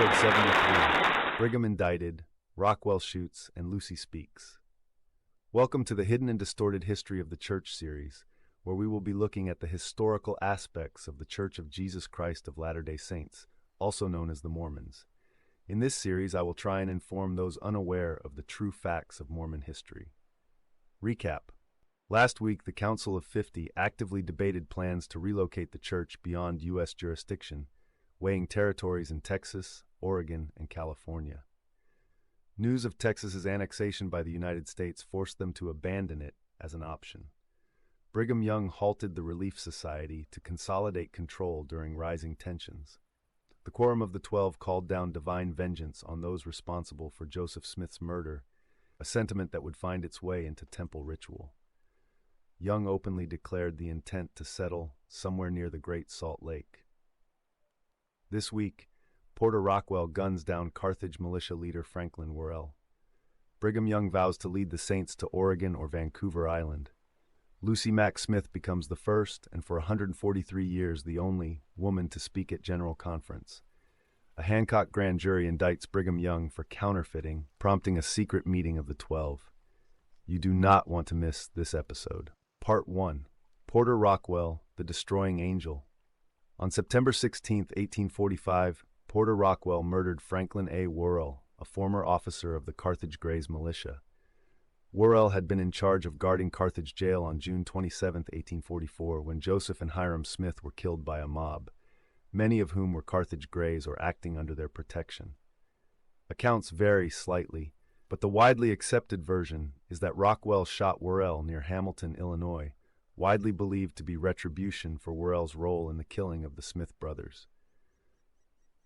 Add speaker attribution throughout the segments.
Speaker 1: Episode 73, Brigham Indicted, Rockwell Shoots, and Lucy Speaks. Welcome to the Hidden and Distorted History of the Church series, where we will be looking at the historical aspects of the Church of Jesus Christ of Latter-day Saints, also known as the Mormons. In this series, I will try and inform those unaware of the true facts of Mormon history. Recap. Last week, the Council of 50 actively debated plans to relocate the church beyond U.S. jurisdiction, weighing territories in Texas, Oregon, and California. News of Texas's annexation by the United States forced them to abandon it as an option. Brigham Young halted the Relief Society to consolidate control during rising tensions. The Quorum of the 12 called down divine vengeance on those responsible for Joseph Smith's murder, a sentiment that would find its way into temple ritual. Young openly declared the intent to settle somewhere near the Great Salt Lake. This week, Porter Rockwell guns down Carthage militia leader Franklin Worrell. Brigham Young vows to lead the Saints to Oregon or Vancouver Island. Lucy Mack Smith becomes the first, and for 143 years the only, woman to speak at General Conference. A Hancock grand jury indicts Brigham Young for counterfeiting, prompting a secret meeting of the 12. You do not want to miss this episode. Part 1. Porter Rockwell, the Destroying Angel. On September 16, 1845, Porter Rockwell murdered Franklin A. Worrell, a former officer of the Carthage Greys militia. Worrell had been in charge of guarding Carthage jail on June 27, 1844, when Joseph and Hiram Smith were killed by a mob, many of whom were Carthage Greys or acting under their protection. Accounts vary slightly, but the widely accepted version is that Rockwell shot Worrell near Hamilton, Illinois, widely believed to be retribution for Worrell's role in the killing of the Smith brothers.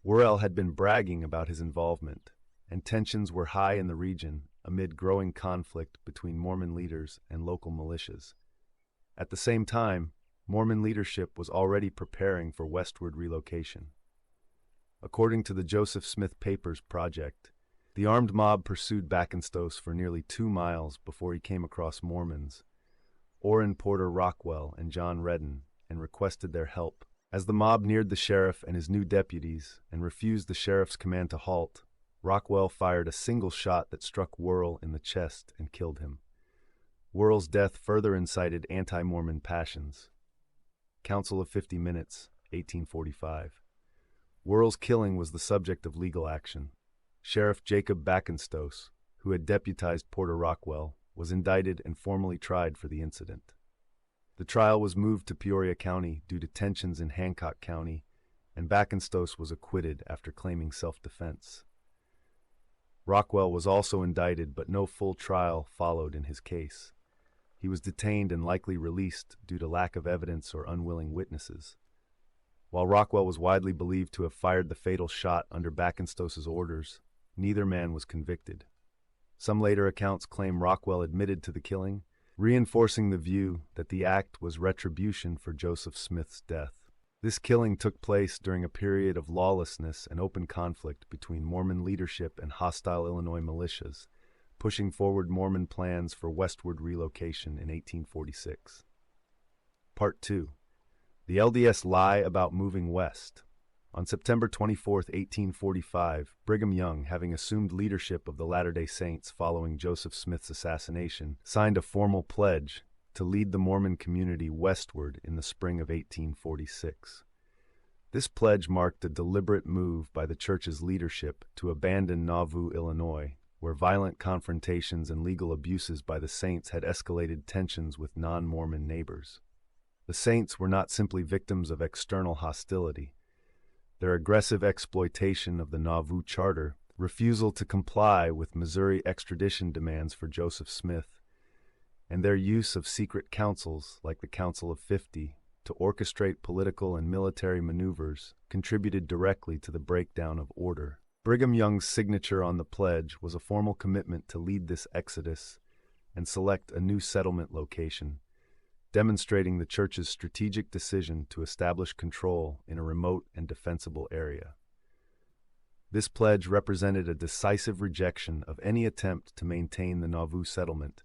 Speaker 1: Worrell had been bragging about his involvement, and tensions were high in the region amid growing conflict between Mormon leaders and local militias. At the same time, Mormon leadership was already preparing for westward relocation. According to the Joseph Smith Papers Project, the armed mob pursued Backenstoss for nearly 2 miles before he came across Mormons, Orrin Porter Rockwell and John Redden, and requested their help. As the mob neared the sheriff and his new deputies and refused the sheriff's command to halt, Rockwell fired a single shot that struck Worrell in the chest and killed him. Worrell's death further incited anti-Mormon passions. Council of 50 Minutes, 1845. Worrell's killing was the subject of legal action. Sheriff Jacob Backenstoss, who had deputized Porter Rockwell, was indicted and formally tried for the incident. The trial was moved to Peoria County due to tensions in Hancock County, and Backenstoss was acquitted after claiming self-defense. Rockwell was also indicted, but no full trial followed in his case. He was detained and likely released due to lack of evidence or unwilling witnesses. While Rockwell was widely believed to have fired the fatal shot under Backenstoss's orders, neither man was convicted. Some later accounts claim Rockwell admitted to the killing, reinforcing the view that the act was retribution for Joseph Smith's death. This killing took place during a period of lawlessness and open conflict between Mormon leadership and hostile Illinois militias, pushing forward Mormon plans for westward relocation in 1846. Part 2. The LDS lie about moving west. On September 24, 1845, Brigham Young, having assumed leadership of the Latter-day Saints following Joseph Smith's assassination, signed a formal pledge to lead the Mormon community westward in the spring of 1846. This pledge marked a deliberate move by the church's leadership to abandon Nauvoo, Illinois, where violent confrontations and legal abuses by the Saints had escalated tensions with non-Mormon neighbors. The Saints were not simply victims of external hostility. Their aggressive exploitation of the Nauvoo Charter, refusal to comply with Missouri extradition demands for Joseph Smith, and their use of secret councils like the Council of 50 to orchestrate political and military maneuvers contributed directly to the breakdown of order. Brigham Young's signature on the pledge was a formal commitment to lead this exodus and select a new settlement location, demonstrating the church's strategic decision to establish control in a remote and defensible area. This pledge represented a decisive rejection of any attempt to maintain the Nauvoo settlement,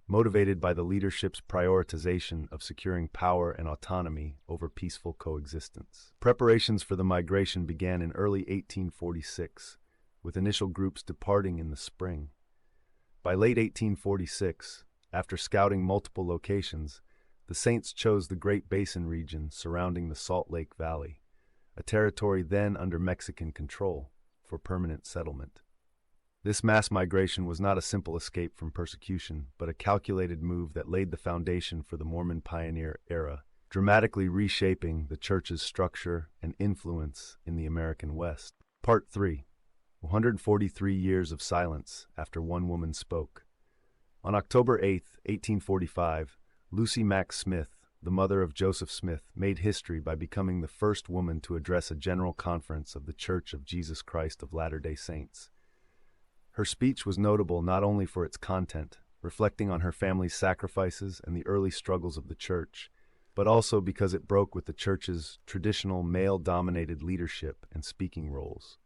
Speaker 1: motivated by the leadership's prioritization of securing power and autonomy over peaceful coexistence. Preparations for the migration began in early 1846, with initial groups departing in the spring. By late 1846, after scouting multiple locations, the Saints chose the Great Basin region surrounding the Salt Lake Valley, a territory then under Mexican control, for permanent settlement. This mass migration was not a simple escape from persecution, but a calculated move that laid the foundation for the Mormon pioneer era, dramatically reshaping the church's structure and influence in the American West. Part 3. 143 Years of Silence After One Woman Spoke. On October 8, 1845, Lucy Mack Smith, the mother of Joseph Smith, made history by becoming the first woman to address a general conference of the Church of Jesus Christ of Latter-day Saints. Her speech was notable not only for its content, reflecting on her family's sacrifices and the early struggles of the church, but also because it broke with the church's traditional male-dominated leadership and speaking roles.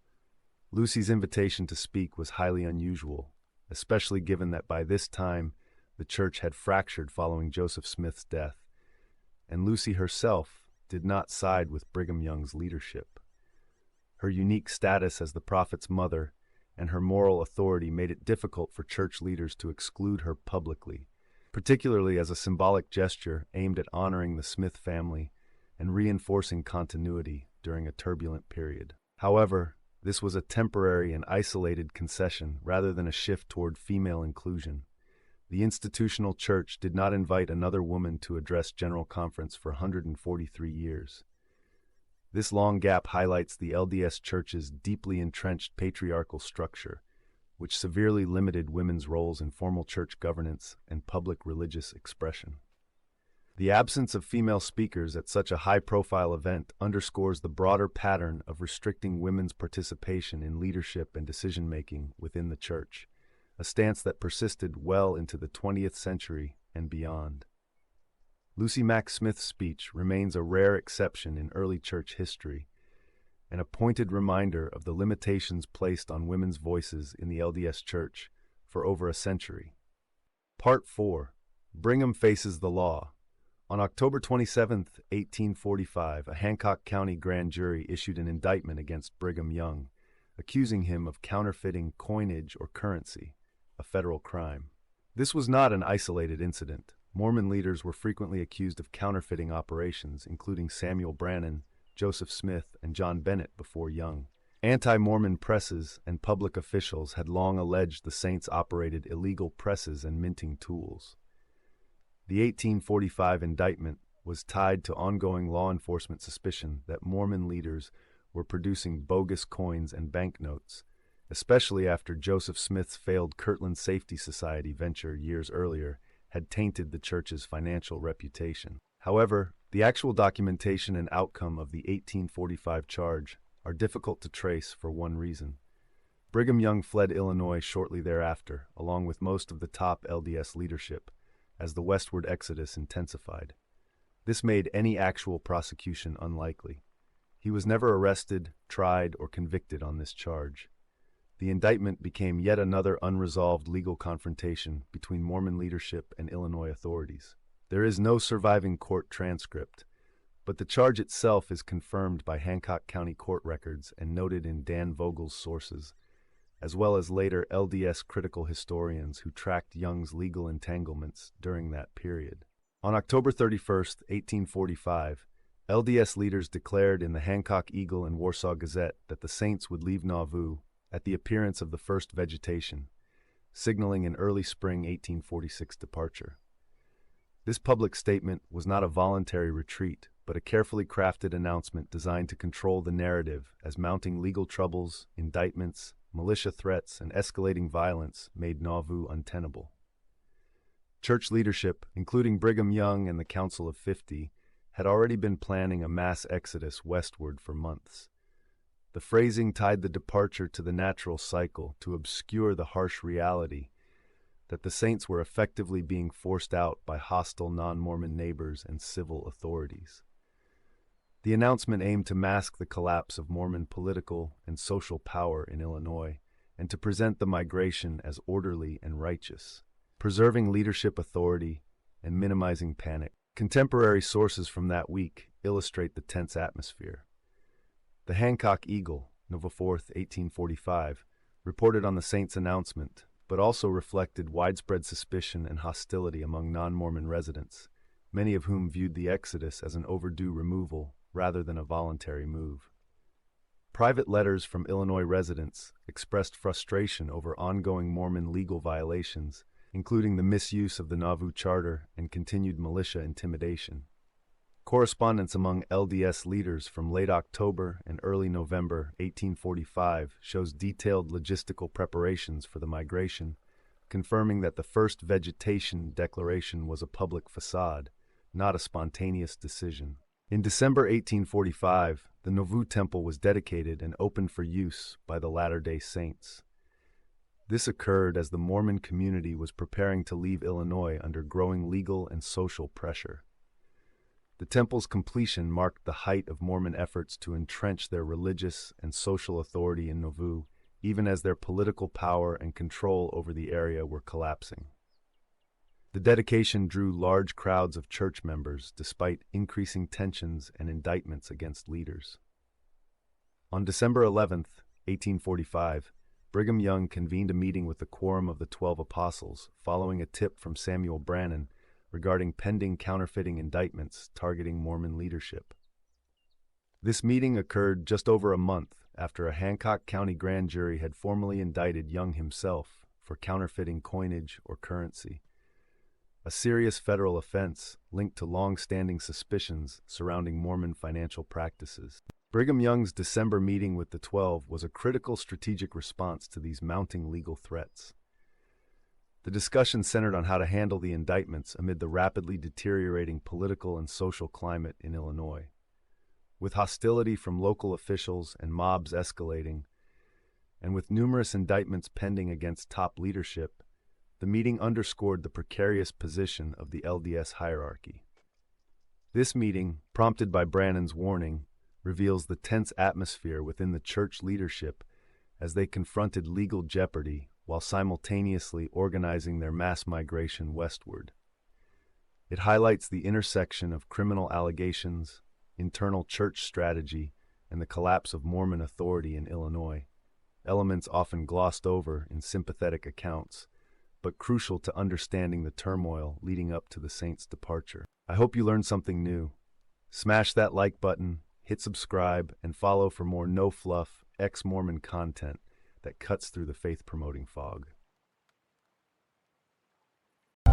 Speaker 1: Lucy's invitation to speak was highly unusual, especially given that by this time the church had fractured following Joseph Smith's death, and Lucy herself did not side with Brigham Young's leadership. Her unique status as the prophet's mother and her moral authority made it difficult for church leaders to exclude her publicly, particularly as a symbolic gesture aimed at honoring the Smith family and reinforcing continuity during a turbulent period. However, this was a temporary and isolated concession rather than a shift toward female inclusion. The institutional church did not invite another woman to address General Conference for 143 years. This long gap highlights the LDS Church's deeply entrenched patriarchal structure, which severely limited women's roles in formal church governance and public religious expression. The absence of female speakers at such a high-profile event underscores the broader pattern of restricting women's participation in leadership and decision-making within the church, a stance that persisted well into the 20th century and beyond. Lucy Mack Smith's speech remains a rare exception in early church history, and a pointed reminder of the limitations placed on women's voices in the LDS Church for over a century. Part 4. Brigham Faces the Law. On October 27, 1845, a Hancock County grand jury issued an indictment against Brigham Young, accusing him of counterfeiting coinage or currency, a federal crime. This was not an isolated incident. Mormon leaders were frequently accused of counterfeiting operations, including Samuel Brannan, Joseph Smith, and John Bennett before Young. Anti-Mormon presses and public officials had long alleged the Saints operated illegal presses and minting tools. The 1845 indictment was tied to ongoing law enforcement suspicion that Mormon leaders were producing bogus coins and banknotes, especially after Joseph Smith's failed Kirtland Safety Society venture years earlier had tainted the church's financial reputation. However, the actual documentation and outcome of the 1845 charge are difficult to trace for one reason. Brigham Young fled Illinois shortly thereafter, along with most of the top LDS leadership, as the westward exodus intensified. This made any actual prosecution unlikely. He was never arrested, tried, or convicted on this charge. The indictment became yet another unresolved legal confrontation between Mormon leadership and Illinois authorities. There is no surviving court transcript, but the charge itself is confirmed by Hancock County court records and noted in Dan Vogel's sources, as well as later LDS critical historians who tracked Young's legal entanglements during that period. On October 31, 1845, LDS leaders declared in the Hancock Eagle and Warsaw Gazette that the Saints would leave Nauvoo at the appearance of the first vegetation, signaling an early spring 1846 departure. This public statement was not a voluntary retreat, but a carefully crafted announcement designed to control the narrative as mounting legal troubles, indictments, militia threats, and escalating violence made Nauvoo untenable. Church leadership, including Brigham Young and the Council of 50, had already been planning a mass exodus westward for months. The phrasing tied the departure to the natural cycle to obscure the harsh reality that the Saints were effectively being forced out by hostile non-Mormon neighbors and civil authorities. The announcement aimed to mask the collapse of Mormon political and social power in Illinois and to present the migration as orderly and righteous. preserving leadership authority and minimizing panic. Contemporary sources from that week illustrate the tense atmosphere. The Hancock Eagle, November 4th, 1845, reported on the saint's announcement, but also reflected widespread suspicion and hostility among non-Mormon residents, many of whom viewed the exodus as an overdue removal rather than a voluntary move. Private letters from Illinois residents expressed frustration over ongoing Mormon legal violations, including the misuse of the Nauvoo Charter and continued militia intimidation. Correspondence among LDS leaders from late October and early November 1845 shows detailed logistical preparations for the migration, confirming that the first vegetation declaration was a public facade, not a spontaneous decision. In December 1845, the Nauvoo Temple was dedicated and opened for use by the Latter-day Saints. This occurred as the Mormon community was preparing to leave Illinois under growing legal and social pressure. The temple's completion marked the height of Mormon efforts to entrench their religious and social authority in Nauvoo, even as their political power and control over the area were collapsing. The dedication drew large crowds of church members despite increasing tensions and indictments against leaders. On December 11, 1845, Brigham Young convened a meeting with the Quorum of the 12 Apostles, following a tip from Samuel Brannan regarding pending counterfeiting indictments targeting Mormon leadership. This meeting occurred just over a month after a Hancock County grand jury had formally indicted Young himself for counterfeiting coinage or currency, a serious federal offense linked to long-standing suspicions surrounding Mormon financial practices. Brigham Young's December meeting with the 12 was a critical strategic response to these mounting legal threats. The discussion centered on how to handle the indictments amid the rapidly deteriorating political and social climate in Illinois. With hostility from local officials and mobs escalating, and with numerous indictments pending against top leadership, the meeting underscored the precarious position of the LDS hierarchy. This meeting, prompted by Brannan's warning, reveals the tense atmosphere within the church leadership as they confronted legal jeopardy while simultaneously organizing their mass migration westward. It highlights the intersection of criminal allegations, internal church strategy, and the collapse of Mormon authority in Illinois, elements often glossed over in sympathetic accounts, but crucial to understanding the turmoil leading up to the saints' departure. I hope you learned something new. Smash that like button, hit subscribe, and follow for more no-fluff, ex-Mormon content that cuts through the faith-promoting fog.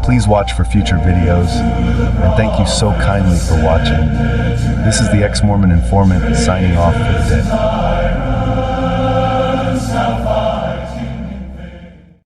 Speaker 1: Please watch for future videos, and thank you so kindly for watching. This is the Ex-Mormon Informant signing off for the day.